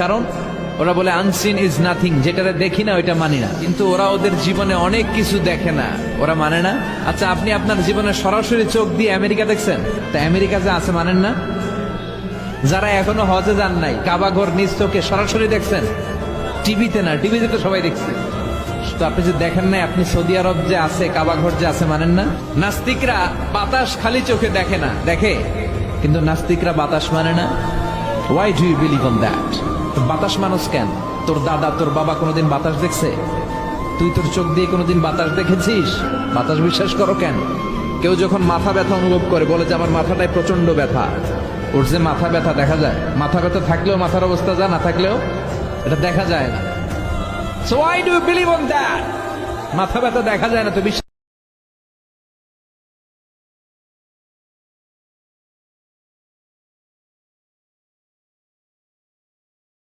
কারণ ওরা বলে আনসিন ইজ নাথিং, যেটা দেখি না ওইটা মানি না। কিন্তু ওরা ওদের জীবনে অনেক কিছু দেখে না, ওরা মানে না। আচ্ছা, আপনি আপনার জীবনে সরাসরি চোখ দিয়ে আমেরিকা দেখছেন? তা আমেরিকা যে আছে মানেন না? যারা এখনো হজে যান নাই, কাবা ঘর নিজ চোখে সরাসরি দেখছেন? টিভিতে না, টিভিতে তো সবাই দেখছে। তো আপনি যে দেখেন নাই, আপনি সৌদি আরব যে আছে, কাবা ঘর যে আছে মানেন না? নাস্তিকরা বাতাস খালি চোখে দেখে না, দেখে, কিন্তু নাস্তিকরা বাতাস মানে না। Why do you believe on that? বাতাস মানুষ কেন? তোর দাদা তোর বাবা কোনোদিন বাতাস দেখছে? তুই তোর চোখ দিয়ে কোনোদিন বাতাস দেখেছিস? বাতাস বিশ্বাস করো কেন? কেউ যখন মাথা ব্যথা অনুভব করে, বলে যে আমার মাথাটায় প্রচন্ড ব্যথা, ওর যে মাথা ব্যথা দেখা যায়। মাথা ব্যথা থাকলেও মাথার অবস্থা যা, না থাকলেও এটা দেখা যায় না। So why do you believe on that? মাথা ব্যথা দেখা যায় না তো বিশ্বাস